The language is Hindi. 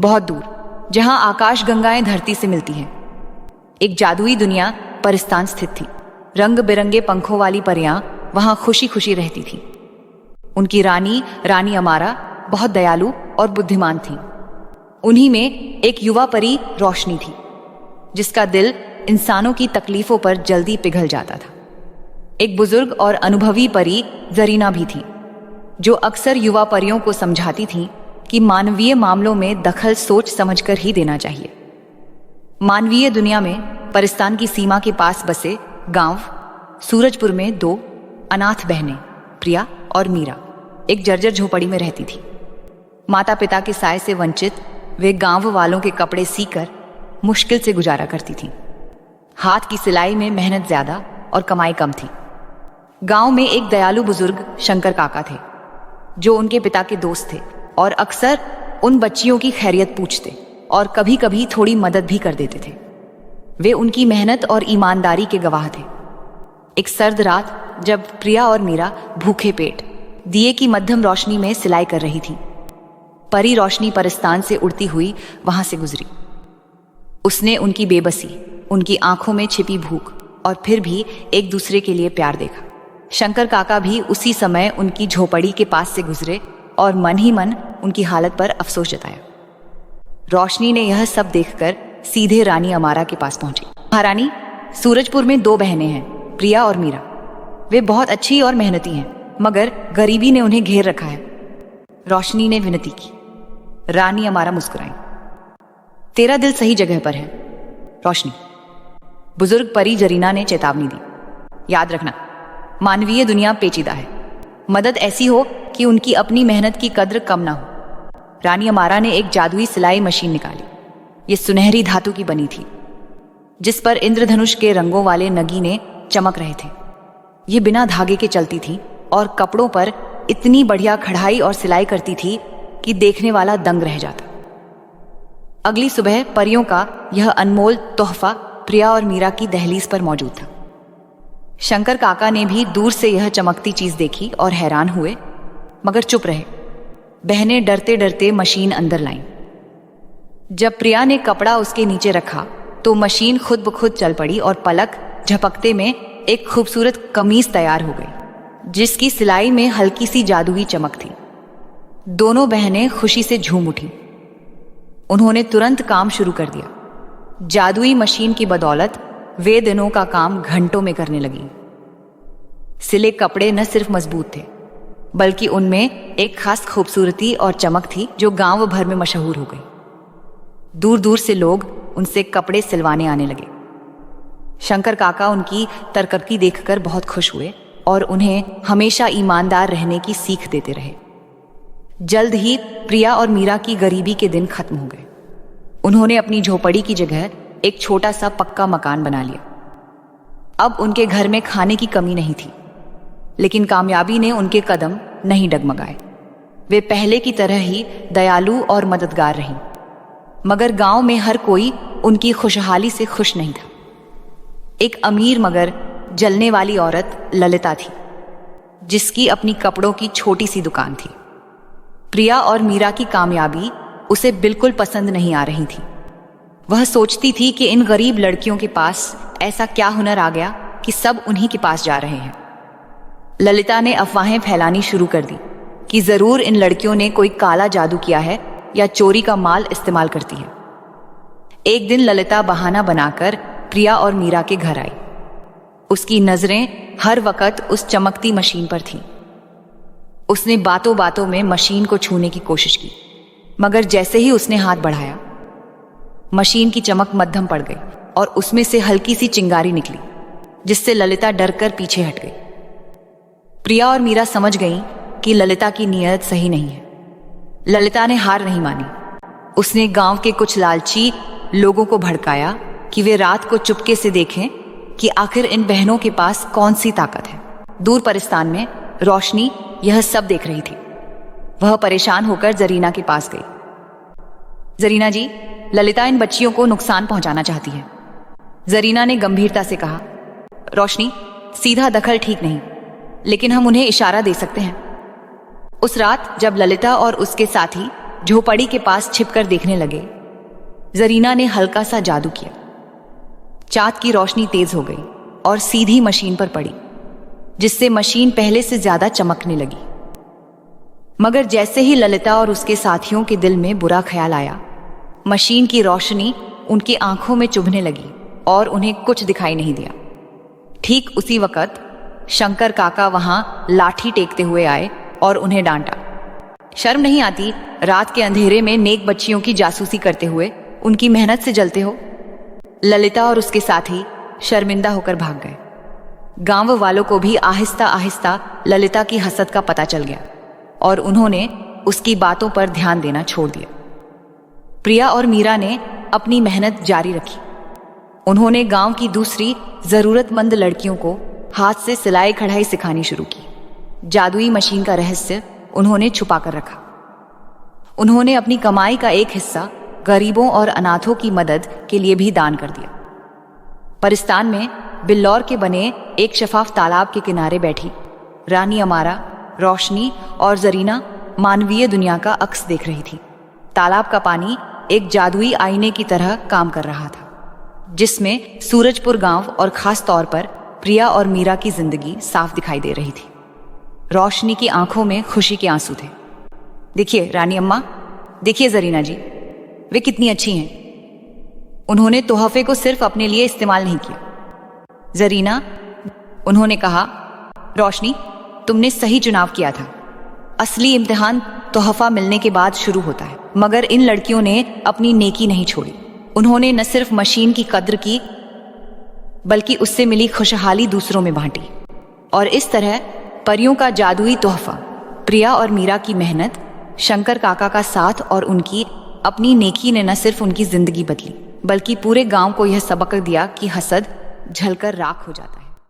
बहुत दूर, जहां आकाश गंगाएं धरती से मिलती हैं, एक जादुई दुनिया परिस्तान स्थित थी। रंग बिरंगे पंखों वाली परियां वहां खुशी खुशी रहती थीं। उनकी रानी अमारा बहुत दयालु और बुद्धिमान थी। उन्हीं में एक युवा परी रोशनी थी, जिसका दिल इंसानों की तकलीफों पर जल्दी पिघल जाता था। एक बुजुर्ग और अनुभवी परी जरीना भी थी, जो अक्सर युवा परियों को समझाती थी कि मानवीय मामलों में दखल सोच समझकर ही देना चाहिए। मानवीय दुनिया में परिस्तान की सीमा के पास बसे गांव सूरजपुर में दो अनाथ बहनें प्रिया और मीरा एक जर्जर झोपड़ी में रहती थी। माता पिता के साय से वंचित वे गांव वालों के कपड़े सीकर मुश्किल से गुजारा करती थीं। हाथ की सिलाई में मेहनत ज्यादा और कमाई कम थी। गांव में एक दयालु बुजुर्ग शंकर काका थे, जो उनके पिता के दोस्त थे और अक्सर उन बच्चियों की खैरियत पूछते और कभी कभी थोड़ी मदद भी कर देते थे। वे उनकी मेहनत और ईमानदारी के गवाह थे। एक सर्द रात जब प्रिया और मीरा भूखे पेट दिए की मध्यम रोशनी में सिलाई कर रही थी, परी रोशनी परिस्तान से उड़ती हुई वहां से गुजरी। उसने उनकी बेबसी, उनकी आंखों में छिपी भूख और फिर भी एक दूसरे के लिए प्यार देखा। शंकर काका भी उसी समय उनकी झोपड़ी के पास से गुजरे और मन ही मन उनकी हालत पर अफसोस जताया। रोशनी ने यह सब देखकर सीधे रानी अमारा के पास पहुंची। महारानी, सूरजपुर में दो बहनें हैं, प्रिया और मीरा। वे बहुत अच्छी और मेहनती हैं, मगर गरीबी ने उन्हें घेर रखा है, रोशनी ने विनती की। रानी अमारा मुस्कुराई। तेरा दिल सही जगह पर है, रोशनी, बुजुर्ग परी जरीना ने चेतावनी दी। याद रखना, मानवीय दुनिया पेचीदा है। मदद ऐसी हो कि उनकी अपनी मेहनत की कद्र कम ना हो। रानी अमारा ने एक जादुई सिलाई मशीन निकाली। ये सुनहरी धातु की बनी थी, जिस पर इंद्रधनुष के रंगों वाले नगीने चमक रहे थे। ये बिना धागे के चलती थी और कपड़ों पर इतनी बढ़िया कढ़ाई और सिलाई करती थी कि देखने वाला दंग रह जाता। अगली सुबह परियों का यह अनमोल तोहफा प्रिया और मीरा की दहलीज पर मौजूद था। शंकर काका ने भी दूर से यह चमकती चीज देखी और हैरान हुए, मगर चुप रहे। बहनें डरते डरते मशीन अंदर लाईं। जब प्रिया ने कपड़ा उसके नीचे रखा तो मशीन खुद ब खुद चल पड़ी और पलक झपकते में एक खूबसूरत कमीज तैयार हो गई, जिसकी सिलाई में हल्की सी जादुई चमक थी। दोनों बहनें खुशी से झूम उठी। उन्होंने तुरंत काम शुरू कर दिया। जादुई मशीन की बदौलत वे दिनों का काम घंटों में करने लगी। सिले कपड़े न सिर्फ मजबूत थे, बल्कि उनमें एक खास खूबसूरती और चमक थी जो गांव भर में मशहूर हो गई। दूर दूर से लोग उनसे कपड़े सिलवाने आने लगे। शंकर काका उनकी तरक्की देखकर बहुत खुश हुए और उन्हें हमेशा ईमानदार रहने की सीख देते रहे। जल्द ही प्रिया और मीरा की गरीबी के दिन खत्म हो गए। उन्होंने अपनी झोपड़ी की जगह एक छोटा सा पक्का मकान बना लिया। अब उनके घर में खाने की कमी नहीं थी, लेकिन कामयाबी ने उनके कदम नहीं डगमगाए। वे पहले की तरह ही दयालु और मददगार रहीं, मगर गांव में हर कोई उनकी खुशहाली से खुश नहीं था। एक अमीर मगर जलने वाली औरत ललिता थी, जिसकी अपनी कपड़ों की छोटी सी दुकान थी। प्रिया और मीरा की कामयाबी उसे बिल्कुल पसंद नहीं आ रही थी। वह सोचती थी कि इन गरीब लड़कियों के पास ऐसा क्या हुनर आ गया कि सब उन्हीं के पास जा रहे हैं। ललिता ने अफवाहें फैलानी शुरू कर दी कि जरूर इन लड़कियों ने कोई काला जादू किया है या चोरी का माल इस्तेमाल करती है। एक दिन ललिता बहाना बनाकर प्रिया और मीरा के घर आई। उसकी नजरें हर वक्त उस चमकती मशीन पर थीं। उसने बातों बातों में मशीन को छूने की कोशिश की, मगर जैसे ही उसने हाथ बढ़ाया, मशीन की चमक मध्यम पड़ गई और उसमें से हल्की सी चिंगारी निकली, जिससे ललिता डरकर पीछे हट गई। प्रिया और मीरा समझ गईं कि ललिता की नीयत सही नहीं है। ललिता ने हार नहीं मानी। उसने गांव के कुछ लालची लोगों को भड़काया कि वे रात को चुपके से देखें कि आखिर इन बहनों के पास कौन सी ताकत है। दूर परिस्तान में रोशनी यह सब देख रही थी। वह परेशान होकर जरीना के पास गई। जरीना जी, ललिता इन बच्चियों को नुकसान पहुंचाना चाहती है। जरीना ने गंभीरता से कहा। रोशनी, सीधा दखल ठीक नहीं, लेकिन हम उन्हें इशारा दे सकते हैं। उस रात जब ललिता और उसके साथी झोपड़ी के पास छिपकर देखने लगे। जरीना ने हल्का सा जादू किया। चाँद की रोशनी तेज हो गई और सीधी मशीन पर पड़ी, जिससे मशीन पहले से ज्यादा चमकने लगी। मगर जैसे ही ललिता और उसके साथियों के दिल में बुरा ख्याल आया, मशीन की रोशनी उनकी आंखों में चुभने लगी और उन्हें कुछ दिखाई नहीं दिया। ठीक उसी वक्त शंकर काका वहां लाठी टेकते हुए आए और उन्हें डांटा। शर्म नहीं आती रात के अंधेरे में नेक बच्चियों की जासूसी करते हुए उनकी मेहनत से जलते हो? ललिता और उसके साथी शर्मिंदा होकर भाग गए। गांव वालों को भी आहिस्ता आहिस्ता ललिता की हसद का पता चल गया और उन्होंने उसकी बातों पर ध्यान देना छोड़ दिया। प्रिया और मीरा ने अपनी मेहनत जारी रखी। उन्होंने गांव की दूसरी जरूरतमंद लड़कियों को हाथ से सिलाई कढ़ाई सिखानी शुरू की। जादुई मशीन का रहस्य उन्होंने छुपा कर रखा। उन्होंने अपनी कमाई का एक हिस्सा गरीबों और अनाथों की मदद के लिए भी दान कर दिया। परिस्तान में बिल्लौर के बने एक शफाफ तालाब के किनारे बैठी रानी अमारा, रोशनी और जरीना मानवीय दुनिया का अक्स देख रही थी। तालाब का पानी एक जादुई आईने की तरह काम कर रहा था, जिसमें सूरजपुर गांव और खास तौर पर प्रिया और मीरा की जिंदगी साफ दिखाई दे रही थी। रोशनी की आंखों में खुशी के आंसू थे। देखिए रानी अम्मा, देखिए जरीना जी, वे कितनी अच्छी हैं। उन्होंने तोहफे को सिर्फ अपने लिए इस्तेमाल नहीं किया। जरीना, उन्होंने कहा, रोशनी, तुमने सही चुनाव किया था। असली इम्तिहान तोहफा मिलने के बाद शुरू होता है। मगर इन लड़कियों ने अपनी नेकी नहीं छोड़ी। उन्होंने न सिर्फ मशीन की कद्र की, बल्कि उससे मिली खुशहाली दूसरों में बांटी। और इस तरह परियों का जादुई तोहफा, प्रिया और मीरा की मेहनत, शंकर काका का साथ और उनकी अपनी नेकी ने न सिर्फ उनकी जिंदगी बदली, बल्कि पूरे गांव को यह सबक दिया कि हसद जलकर राख हो जाता है।